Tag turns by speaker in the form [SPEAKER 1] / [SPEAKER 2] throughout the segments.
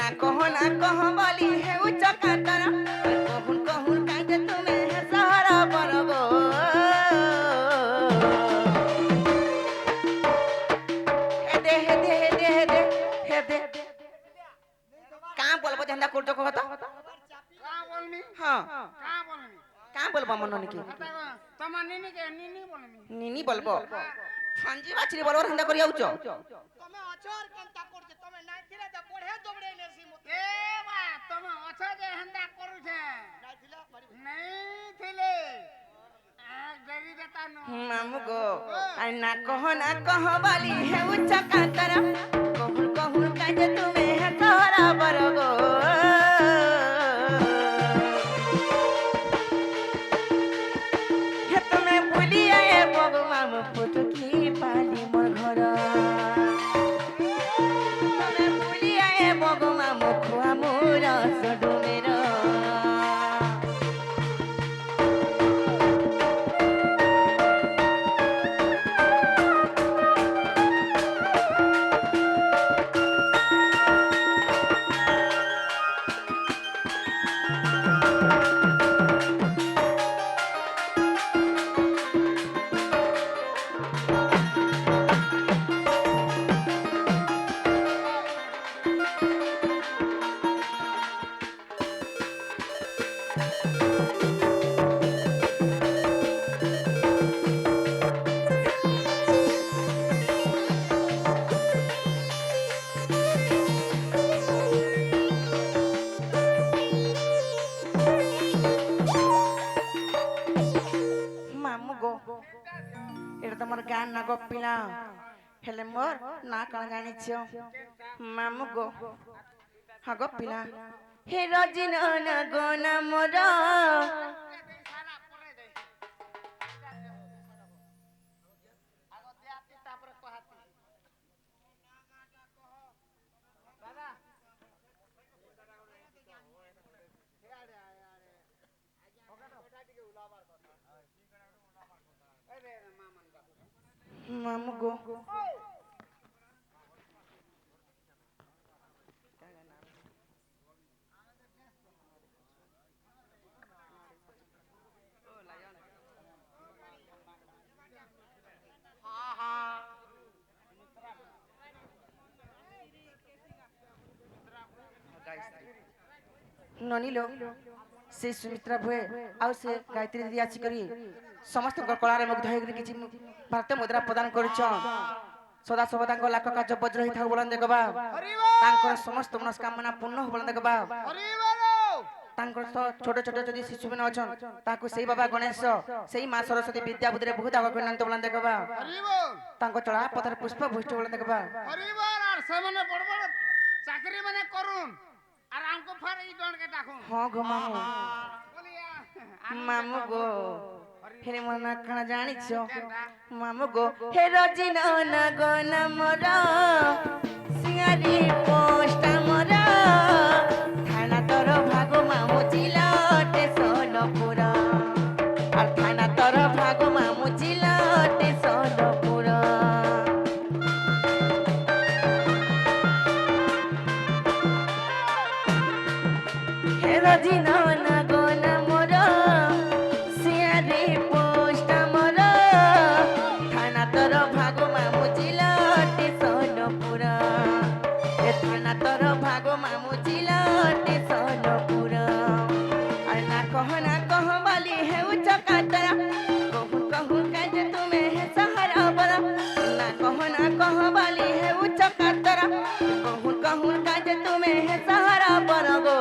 [SPEAKER 1] না কহ বলি হে উচ্চ কাতর কহুন কহুন কাজে তুমি হে সহারা বলব হে দে হে দে হে দে হে দে হে দে কাঁ বলবো যেন্দা করছো কহ তো
[SPEAKER 2] का बोलनी
[SPEAKER 1] হ্যাঁ
[SPEAKER 2] का बोलनी
[SPEAKER 1] কাঁ বলবো মন নাকি
[SPEAKER 2] तमा नीनी के नीनी बोलनी
[SPEAKER 1] নিনি বলবো ফাঞ্জি বাছরি বলবো হেন্দা করি আউছ
[SPEAKER 3] তুমি অছর কেনতা করছে তুমি নাই থিলে তো পড়ে দবড়ে নেছি মতে
[SPEAKER 2] ए बा तुम अच्छा जे हंदा करू छे
[SPEAKER 3] নাই থিলা মারি
[SPEAKER 2] नहीं थिले आ डरी देता नो
[SPEAKER 1] মামু গো আর না কহ বলি হে উচ্চ কাতর কহুন কহুন কাজে তুমি হে সহারা বলব হে তুমি ভুলিয়া এ বগো মামু পুটকি পালি মোর ঘর তুমি ভুলিয়া এ বগো মামু খুয়া মোর সডুমের মামু গো এটা তোমার গান না গপিলা হেলে মোর না কাণ জানিছ মামু গো হা গপিলা হে রজিন না গো না মোর
[SPEAKER 2] सारा करे दे आगो देती तापर कहती दादा
[SPEAKER 1] মামু গো ননিলো ସେ ସୁମିତ୍ରା ଭୁଏ ଆଉ ସେ ଗାୟତ୍ରୀ ଦିଦି ଆସିକରି ସମସ୍ତଙ୍କ କଳାରେ ମୁଗ୍ଧ ହେଇକରି କିଛି ଭାରତୀୟ ମୁଦ୍ରା ପ୍ରଦାନ କରୁଛନ୍ ସଦା ସର୍ବଦାଙ୍କ ଲାଖ କାର୍ଯ୍ୟ ବଜ୍ର ହେଇଥାଉ ବୋଲନ୍ ଦେଖବା ତାଙ୍କର ସମସ୍ତ ମନସ୍କାମନା ପୂର୍ଣ୍ଣ ହଉ ବୋଲନ୍ ଦେଖବା
[SPEAKER 2] हरि बोलो
[SPEAKER 1] ତାଙ୍କର ତ ଛୋଟ ଛୋଟ ଯଦି ଶିଶୁମାନେ ଅଛନ୍ ତାକୁ ସେଇ ବାବା ଗଣେଶ ସେଇ ମା ସରସ୍ୱତୀ ବିଦ୍ୟା ବୁଦ୍ଧିରେ ବହୁତ ଆଗ କରିନାହାନ୍ତି ବୋଲନ୍ ଦେଖବା
[SPEAKER 2] हरि बोल
[SPEAKER 1] ତାଙ୍କ ଚଳା ପଥରେ ପୁଷ୍ପ ଭୂଷ୍ଟ ବୋଲନ୍ ଦେଖବା
[SPEAKER 2] हरि बोल और से मने बड़ बड़ चाकरी मने करून और हमको फर ई डन के डाकू
[SPEAKER 1] ହଁ ଗो ମାମୁ
[SPEAKER 2] बोलिया
[SPEAKER 1] ମାମୁ ଗୋ ହେଲେ ମୋ ନା କାଣା ଜାଣିଛ ମାମୁ ଗୋ ହେ ରଜିନ ନା ଗो ନା ମୋର ସିଆରି ପୋଷ୍ଟ ମୋର ଥାନା ତୋର ଭାଗ ମାମୁ ଜିଲଟେ ସୋନପୁର আর থানা তর ভাগ মামু জিলটে সোনপুর হে রজিন না গো না মোর সিয়ারি পোষ্ট মোর থানা তর ভাগ মামু জিলটে সোনপুর এ থানা তর ভাগ মামু জিলটে সোনপুর আর না কহ বলি হে উচ্চ কাতরা কহুন কহুন কাজে তুমি হে সহারা বলা না কহ বলি হে উচ্চ কাতরা কহুন কহুন কাজে তুমি হে সহারা বলা গো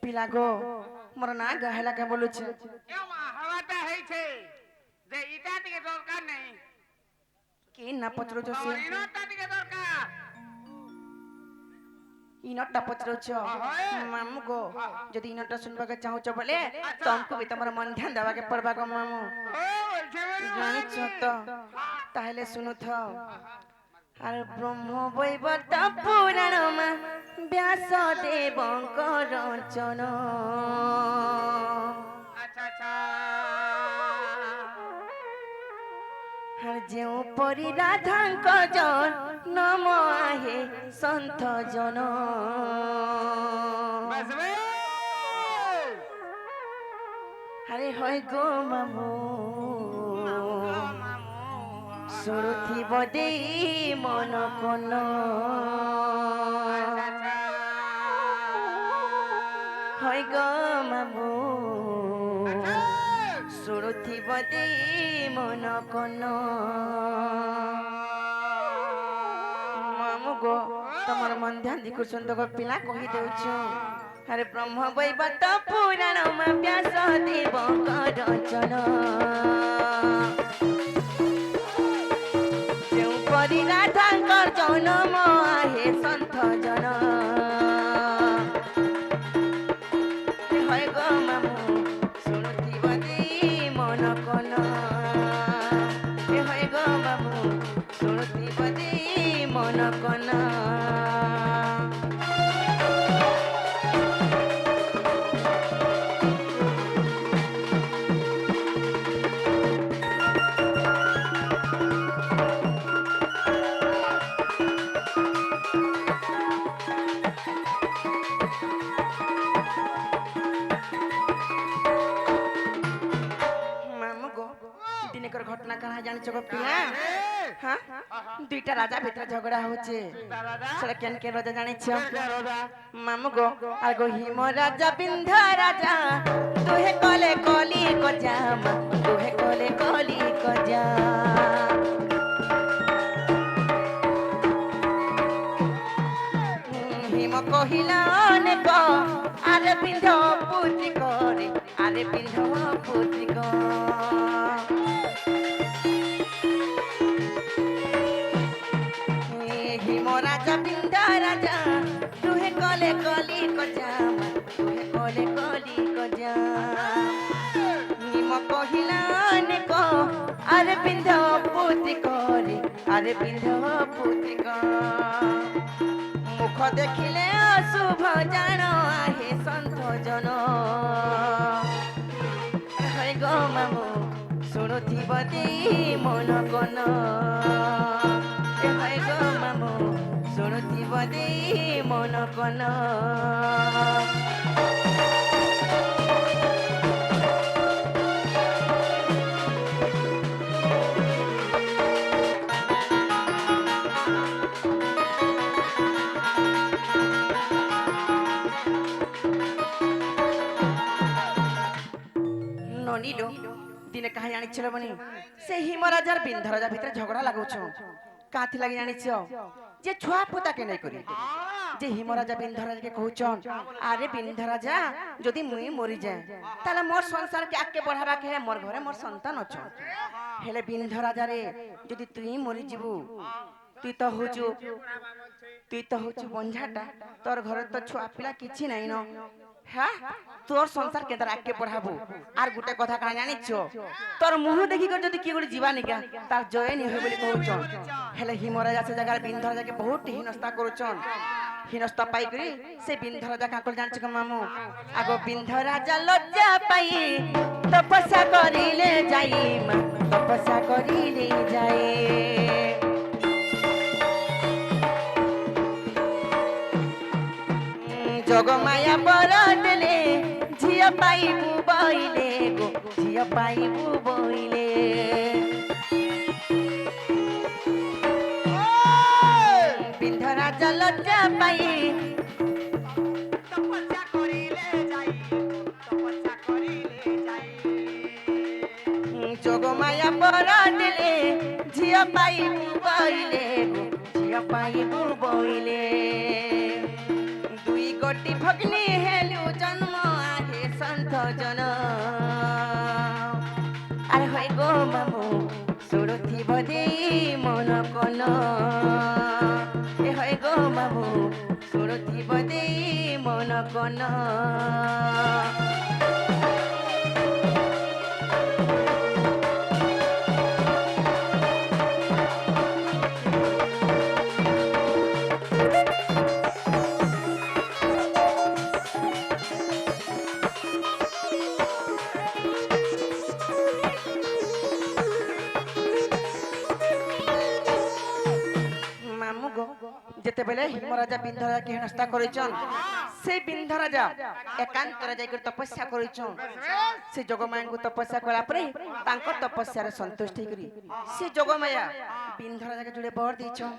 [SPEAKER 1] পিলা গো মোর না গাহেলা কে বলুছে
[SPEAKER 2] এ মা হাওয়াটা হইছে যে ইটা টিকে দরকার নেই
[SPEAKER 1] কি না পচরুছ সে
[SPEAKER 2] ইনোটা টিকে দরকার
[SPEAKER 1] ইনটা পচরুছ মামু গো যদি ইনটা শুনবাকে চাহুছ বলে তমকু বি তোমার মন ধ্যান দেবাকে পড়বা গো মামু
[SPEAKER 2] ও বলছে
[SPEAKER 1] জানিছ তো তাহলে শুনুথ আর ব্রহ্ম বৈবর্ত পুরাণ মা ব্যাস দেবঙ্ক রচন
[SPEAKER 2] আচ্ছা আচ্ছা
[SPEAKER 1] আর যেউ পরি রাধাঙ্ক জন নম আহে সন্থ জন
[SPEAKER 2] বাসবে
[SPEAKER 1] আরে হয় গো মামু সুরথি বদে মন কোন হয় গো মামু সুরথি বদে মন কোন মামু গো তোমার মন ধ্যান দি কুসুম তো পিলা কহি দেউଛୁ আরে ব্রহ্ম বৈবর্ত পুরাণ মা ব্যাস দেবঙ্ক রচন যেউ পরি রাধাঙ্কর জনম আহে সন্থ জন হয় গো মামু শুনুথিব দি মন কোন হয় গো মামু শুনুথিব দি মন কোন দিনকর ঘটনা কাহা জানিছ গো পিলা হ্যাঁ দুইটা রাজা ভিতরে ঝগড়া হচ্ছে সেটা কেন কেন রাজা জানিছ মামু গো আর গো হিম রাজা বিন্ধ্যা রাজা তুহে কলে কলি কজা তুহে কলে কলি কজা হিম কহিলা অনেক আরে বিন্ধ পুত্রি করে আরে বিন্ধ পুত্রি হিম রাজা বিন্ধা রাজা তুহে কলে কলি কজা তুহে কলে কলি কজা হিম কহিলা অনেক আরে বিন্ধ পুত্রি করে আরে বিন্ধ পুত্রি মুখ দেখিলে অশুভ জান আহে সন্থ জন হয় গো মামু শুনুথিব দি মন কোন হয় গো মামু শুনুথিব দি মন কোন ননিলো দিনে কাহি জানিছিল বনি সে হিমরাজার বিন্ধ রাজা ভিতরে ঝগড়া লাগুছ কাথি লাগি জানিছ যে ছুয়া পুতাকে নাই করি যে হিমরাজা বিন্ধ রাজাকে কহুছন আরে বিন্ধ রাজা যদি মুই মরি যায় তাহলে মোর সংসার কে আকে বঢ়াবা কে মোর ঘরে মোর সন্তান অছ হেলে বিন্ধ রাজা রে যদি তুই মরি ଯିବୁ তুই তো হচ্ছু বঞ্ঝাটা তোর ঘরে তো ছুয়া পিলা কিছু নাই ন হ্যাঁ তোর সংসার কে তার আগে পড়াবো আর গোটে কথা কানা জানিছ তোর মুহ দেখি কর যদি কি গুলি জীবা নিকা তার জয় নি হবে বলি কହୁছন হেলে হিমরাজা সে জায়গার বিন্ধ রাজাকে বহুত হীনস্তা করুছন হীনস্তা পাই করি সে বিন্ধ রাজা কাকল জানিছ ক মামু আগো বিন্ধ রাজা লজ্জা পাই তপস্যা করিলে যাই মা তপস্যা করিলে যাই জগমায়া বরদলে ঝিয়া পাইবু বইলে গো ঝিয়া পাইবু বইলে বিন্ধ রাজা লজ্জা পাই
[SPEAKER 3] তপস্যা করিলে যাই তপস্যা করিলে যাই
[SPEAKER 1] জগমায়া বরদলে ঝিয়া পাইবু বইলে গো ঝিয়া পাইবু বইলে দুই গোটি ভগ্নি হেলু জন্ম ମନ ମାମୁ ଗୋ ଯେତେବେଳେ ହିମରାଜା ବିନ୍ଧରାଜା କି ହେନସ୍ଥା କରିଛନ୍ ସେ ବିନ୍ଧରାଜା ଏକାନ୍ତରେ ଯାଇକରି ତପସ୍ୟା କରିଛନ୍ ସେ ଯୋଗମାୟାଙ୍କୁ ତପସ୍ୟା କଲା ପରେ ତାଙ୍କ ତପସ୍ୟାରେ ସନ୍ତୁଷ୍ଟ ହେଇକରି ସେ ଯୋଗମାୟା ବିନ୍ଧରାଜାকে ଜୁଡେ ବର ଦେଇଛନ୍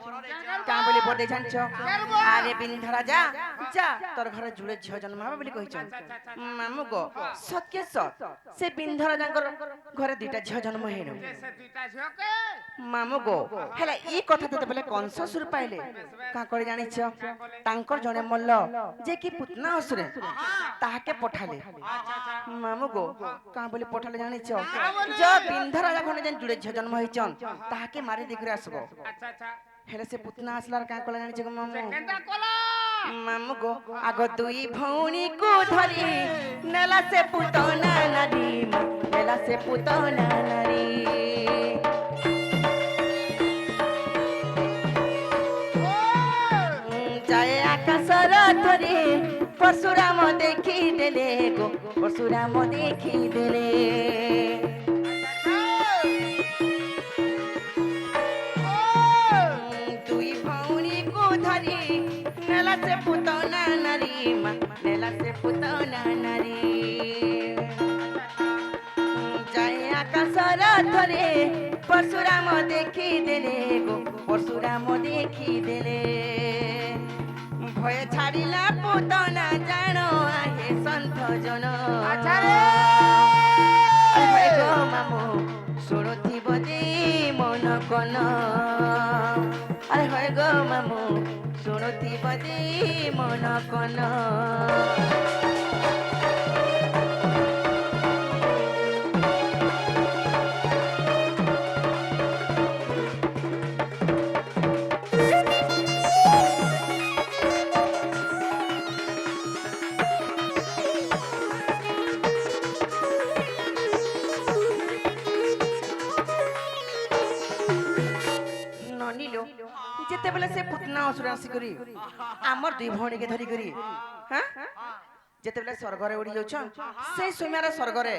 [SPEAKER 1] କାଁ ବୋଲି ବର ଦେଇ ଜାଣିଛ ଆରେ ବିନ୍ଧରାଜା ଯା ତୋର ଘରେ ଜୁଡେ ଝିଅ ଜନ୍ମ ହବ ବୋଲି କହିଛନ୍ ମାମୁ ଗୋ ସତ୍ୟ ସତ ସେ ବିନ୍ଧରାଜାଙ୍କର ଘରେ ଦୁଇଟା ଝିଅ ଜନ୍ମ ହେଇନ
[SPEAKER 2] ସେ ଦୁଇଟା ଝିଅକେ
[SPEAKER 1] ମାମୁ ଗୋ ହେଲା ଇ କଥା ଯେତେବେଳେ କଂସସୁର ପାଇଲେ କାଁ କରି ଜାଣିଛ ତାଙ୍କର ଜଣେ ମଲ୍ଲ ଯେ କି ପୁତନା ଅସୁରେ ତାହାକେ ପଠାଲେ ମାମୁ ଗୋ କାଁ ବୋଲି ପଠାଲେ ଜାଣିଛ ଯ ବିନ୍ଧରାଜା ଘରେ ଯେନ୍ ଜୁଡେ ଝିଅ ଜନ୍ମ ହେଇଛନ୍ ତାହାକେ ମାରି ଦେଇକରି ଆସିବ
[SPEAKER 2] আচ্ছা আচ্ছা
[SPEAKER 1] ହେଲେ ସେ ପୁତନା ଆସିଲାର କାଁ କଲା ଜାଣିଛ ଗো ମାମୁ
[SPEAKER 2] কেনটা কলা
[SPEAKER 1] ମାମୁ ଗୋ ଆଗ ଦୁଇ ଭଉଣୀକୁ ଧରି ନେଲା ସେ ପୁତନା ନାରୀ ନେଲା ସେ ପୁତନା ନାରୀ যায় আকাশর ধরে পরশুরাম দেখি দেলে গো পরশুরাম দেখি দেলে দুই ভৌণী কু ধরি নেলা সে পুতনা নারী মা নেলা সে পুতনা নারী যায় আকাশর ধরে পরশুরাম দেখি দেলে গো পরশুরাম দেখি দেলে ভয়ে ছাড়িলা পুতনা জানো আহে সন্থ জন আরে গো মামু শুনুথিব যে মন কন আরে হয় গো মামু শুনুথিব যে মন কন ননিলো যেতেবেলে সে পুতনা অসুর আসিকরি আমার দুই ভৌণীকে ধরিকরি হ্যাঁ যেতেবেলে স্বর্গরে উড়ি যাচ্ছন সেই সময়ের স্বর্গরে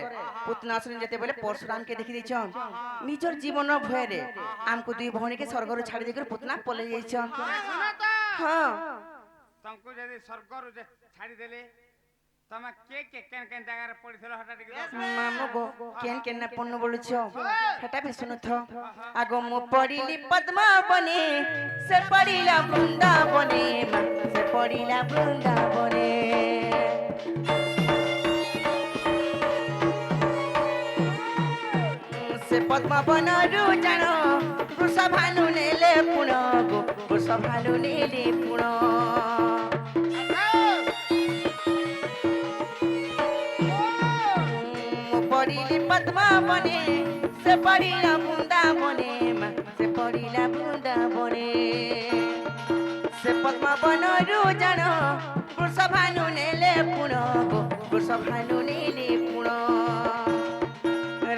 [SPEAKER 1] পুতনা অসুর যেতেবেলে পরশুরামকে দেখি দিয়েছন নিজের জীবন ভয়ে আমকু দুই ভৌণীকে স্বর্গরে ছাড়ি দিয়ে পুতনা পলে যাইছন
[SPEAKER 2] শুনো তো
[SPEAKER 1] হ্যাঁ
[SPEAKER 2] তমকু যদি স্বর্গরু যে ছাড়ি দেলে তমে কে কেন কেন জায়গায় পড়িছিল হঠাৎ ଟିକେ
[SPEAKER 1] মামু গো কেন কেন না পন্ন বলছ সেটা ভি শুনুথ আগো মু পড়িলি পদ্মাবনে সে পড়িলা বৃন্দাবনে মা সে পড়িলা বৃন্দাবনে সে পদ্মবনরু জাণ বৃষভানু নেলে পুণ গো বৃষভানু নেলে পুণ পড়িলি পদ্মাবনে সে পড়িলা বৃন্দাবনে মা সে পড়িলা বৃন্দাবনে সে পদ্মবনরু জাণ বৃষভানু নেলে পুণ গো বৃষভানু নেলে পুণ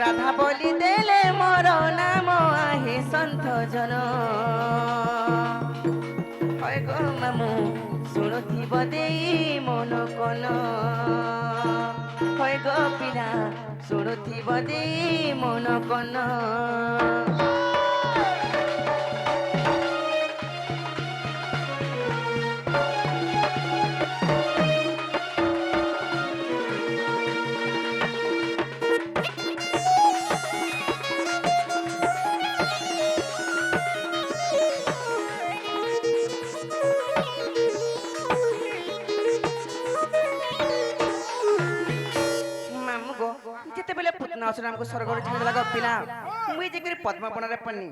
[SPEAKER 1] রাধা বলি দেলে মোর নাম আহে সন্থ জন হয় গো মামু শুনুথিব দেই মন কন হয় গো পিলা শুনুথিব দেই মন কন যেতেবেলে পুতনা অসুর আমকু স্বর্গরে ছাড়ি দেলা গো পিলা মুই যেকরি পদ্মবନରେ পড়নি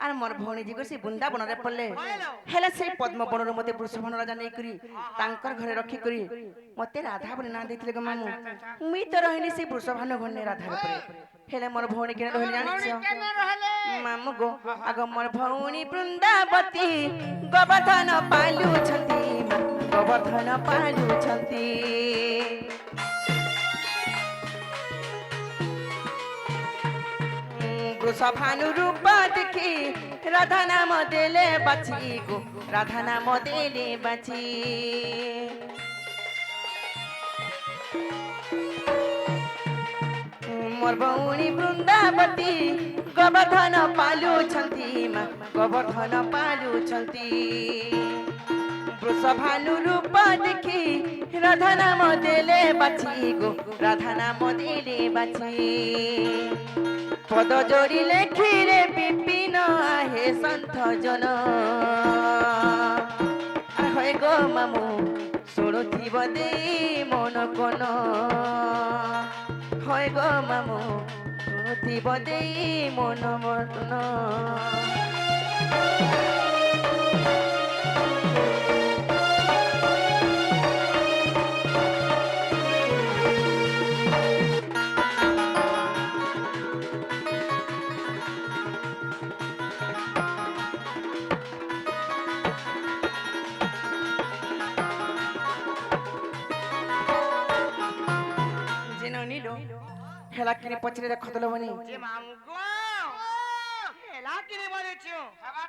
[SPEAKER 1] আর মোর ভৌণী যেকরি সে বৃন্দাবନରେ পড়লে হেলে সেই পদ্মবনରୁ মতে বৃষভানু রাজা নেই করি তাঙ্কর ঘরে রক্ষি করি মতে রাধা বলে না দিଥିଲେ গো মামু মুই তো রহিনি সেই বৃষভানু ঘরে রাধার উপরে হেলে মোর ভৌণী কেন রহিলি জানিছ
[SPEAKER 2] কেন রহলে
[SPEAKER 1] মামু গো আগ মোর ভৌণী বৃন্দাবতী গোবর্ধন পালুছন্তি ଗୋବର୍ଦ୍ଧନ ପାଲୁଛନ୍ତି। ବୃଷଭାନୁ ରୂପ ଦେଖି ରାଧା ନାମ ଦେଲେ ବାଛି ଗো ରାଧା ନାମ ଦେଲେ ବାଛି। ମୋର ଭଉଣୀ ବୃନ୍ଦାବତୀ ଗୋବର୍ଦ୍ଧନ ପାଲୁଛନ୍ତି ମା ଗୋବର୍ଦ୍ଧନ ପାଲୁଛନ୍ତି। ବୃଷଭାନୁ ରୂପ ଦେଖି ରାଧା ନାମ ଦେଲେ ବାଛି ଗো ରାଧା ନାମ ଦେଲେ ବାଛି। ପଦ ଯୋଡ଼ି ଲେଖିରେ ବିପିନ ଆହେ ସନ୍ଥ ଜନ ହେ ଗୋ ମାମୁ ଶୁଣୁଥିବ ଦେଇ ମନ କୋନ হয় গো মামু শুনুথিব দেই মন মন। যেন নিল হেলা কিনে পছরে দেখতল বনি
[SPEAKER 3] যে মামু গো হেলা কিনে বলেছো
[SPEAKER 2] হেবাট